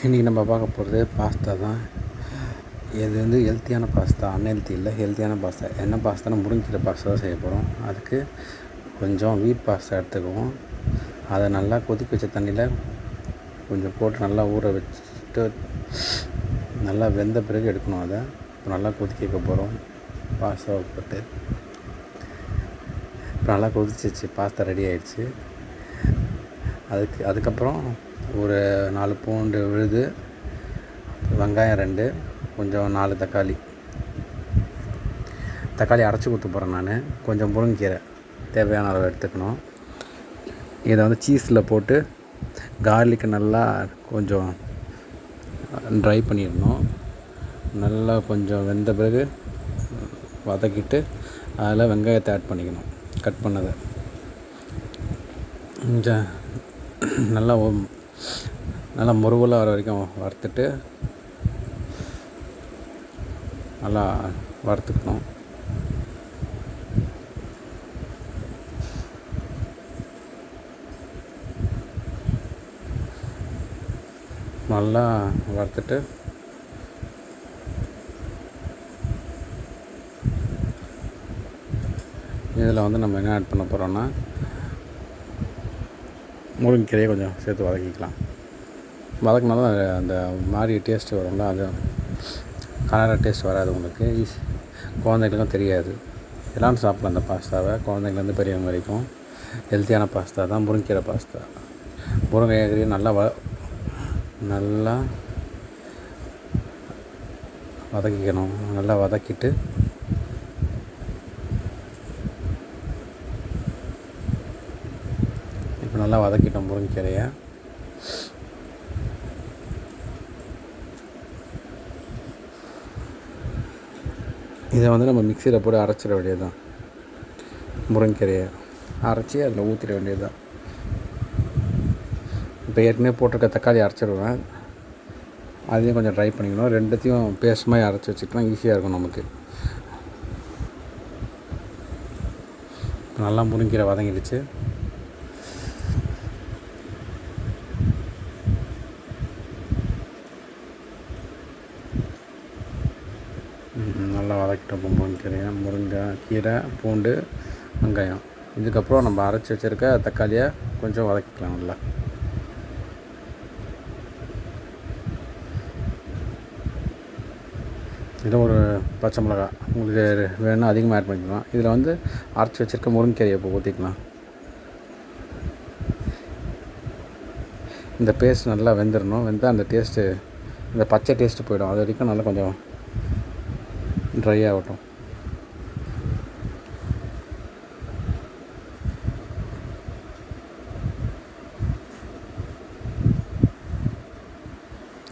இன்றைக்கி நம்ம பார்க்க போகிறது பாஸ்தா தான். இது வந்து ஹெல்த்தியான பாஸ்தா, அன்ஹெல்த்தி இல்லை, ஹெல்த்தியான பாஸ்தா. என்ன பாஸ்தானா முருங்கைக்கீரை பாஸ்தா தான் செய்ய போகிறோம். அதுக்கு கொஞ்சம் வீட் பாஸ்தா எடுத்துக்குவோம். அதை நல்லா கொதிக்க வச்ச தண்ணியில் கொஞ்சம் போட்டு நல்லா ஊற வச்சுட்டு நல்லா வெந்த பிறகு எடுக்கணும். அதை இப்போ நல்லா கொதிக்க வைக்க போகிறோம். பாஸ்தாவை போட்டு இப்போ நல்லா கொதிச்சிச்சு, பாஸ்தா ரெடி ஆகிடுச்சு. அதுக்கப்புறம் ஒரு 4 பூண்டு விழுது, வெங்காயம் 2, கொஞ்சம் 4 தக்காளி அரைச்சி ஊற்ற போகிறேன் நான். கொஞ்சம் முருங்கைக்கீரை தேவையான அளவு எடுத்துக்கணும். இதை வந்து சீஸில் போட்டு கார்லிக்கை நல்லா கொஞ்சம் ட்ரை பண்ணிடணும். நல்லா கொஞ்சம் வெந்த பிறகு வதக்கிட்டு அதில் வெங்காயத்தை ஆட் பண்ணிக்கணும், கட் பண்ணதை. கொஞ்சம் நல்லா முருவலாக வர வரைக்கும் வறுத்துட்டு நல்லா வறுத்துக்கணும். நல்லா வறுத்துட்டு இதில் வந்து நம்ம என்ன ஆட் பண்ண போகிறோன்னா முருங்கைக்கீரையை கொஞ்சம் சேர்த்து வதக்கிக்கலாம். வதக்கினாலும் அந்த மாதிரி டேஸ்ட்டு வரும்ல, அது கலராக டேஸ்ட் வராது உங்களுக்கு. குழந்தைங்களுக்கும் தெரியாது. எல்லாரும் சாப்பிடலாம் அந்த பாஸ்தாவை, குழந்தைங்கலேருந்து பெரியவங்க வரைக்கும். ஹெல்த்தியான பாஸ்தா தான் முருங்கைக்கீரை பாஸ்தா. முருங்கைக்கீரையை நல்லா வதக்கிக்கணும். நல்லா வதக்கிட்டு இப்போ நல்லா வதக்கிட்டோம் முருங்கைக்கீரையை. இதை வந்து நம்ம மிக்சியில் போட்டு அரைச்சிட வேண்டியது தான். முருங்கைக்கீரையை அரைச்சி அதில் ஊற்றிட வேண்டியது தான். இப்போ ஏற்கனவே போட்டிருக்க தக்காளி அரைச்சிடுவேன், அதையும் கொஞ்சம் ட்ரை பண்ணிக்கணும். ரெண்டுத்தையும் பேஸ்ட் மாதிரி அரைச்சி வச்சுக்கலாம், ஈஸியாக இருக்கும் நமக்கு. நல்லா முருங்கைக்கீரை வதங்கிடுச்சு. நல்லா வதக்கிட்டோம் முருங்கைக்கீரை, பூண்டு, வெங்காயம். இதுக்கப்புறம் நம்ம அரைச்சி வச்சுருக்க தக்காளியை கொஞ்சம் வதக்கிக்கலாம் நல்லா. இதில் ஒரு பச்சை மிளகாய் உங்களுக்கு வேணும்னா அதிகமாக ஆட் பண்ணிக்கலாம். இதில் வந்து அரைச்சி வச்சுருக்க முருங்கைக்கீரையை இப்போ ஊற்றிக்கலாம். இந்த பேஸ்ட் நல்லா வெந்துடணும். வெந்தால் அந்த டேஸ்ட்டு, இந்த பச்சை டேஸ்ட்டு போயிடும். அது வரைக்கும் நல்லா கொஞ்சம் ட்ரை ஆகட்டும்.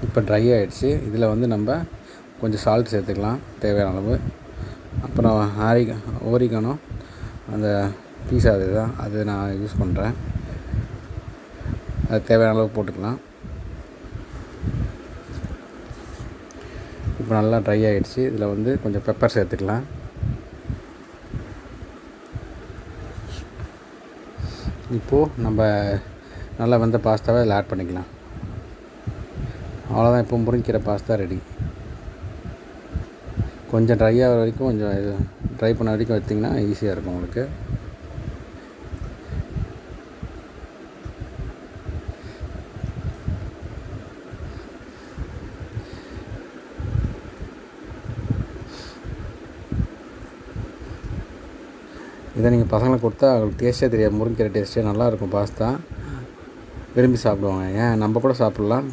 இப்போ ட்ரை ஆகிடுச்சு. இதில் வந்து நம்ம கொஞ்சம் சால்ட் சேர்த்துக்கலாம் தேவையான அளவு. அப்புறம் ஓரிகனோ அந்த பீஸா அது நான் யூஸ் பண்ணுறேன். அது தேவையான அளவு போட்டுக்கலாம். இப்போ நல்லா ட்ரை ஆகிடுச்சு. இதில் வந்து கொஞ்சம் பெப்பர் சேர்த்துக்கலாம். இப்போது நம்ம நல்லா வெந்த பாஸ்தாவை இதில் ஆட் பண்ணிக்கலாம். அவ்வளோதான், இப்போ முருங்கைக்கீரை பாஸ்தா ரெடி. கொஞ்சம் ட்ரை ஆகிற வரைக்கும், கொஞ்சம் ட்ரை பண்ண வரைக்கும் எடுத்திங்கன்னா ஈஸியாக இருக்கும் உங்களுக்கு. இதை நீங்கள் பசங்களுக்கு கொடுத்தா அவங்களுக்கு டேஸ்ட்டே தெரியாது. முருங்கைக்கீரை டேஸ்ட்டே நல்லாயிருக்கும். பாஸ்தா விரும்பி சாப்பிடுவாங்க. ஏன் நம்ம கூட சாப்பிட்லாம்.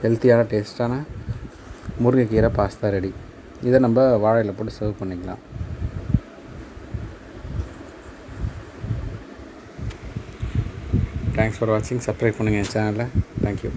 ஹெல்த்தியான டேஸ்ட்டான முருங்கைக்கீரை பாஸ்தா ரெடி. இதை நம்ம வாழையில் போட்டு சர்வ் பண்ணிக்கலாம். தேங்க்ஸ் ஃபார் வாட்சிங். சப்ஸ்கிரைப் பண்ணுங்கள் என் சேனலை. தேங்க்யூ.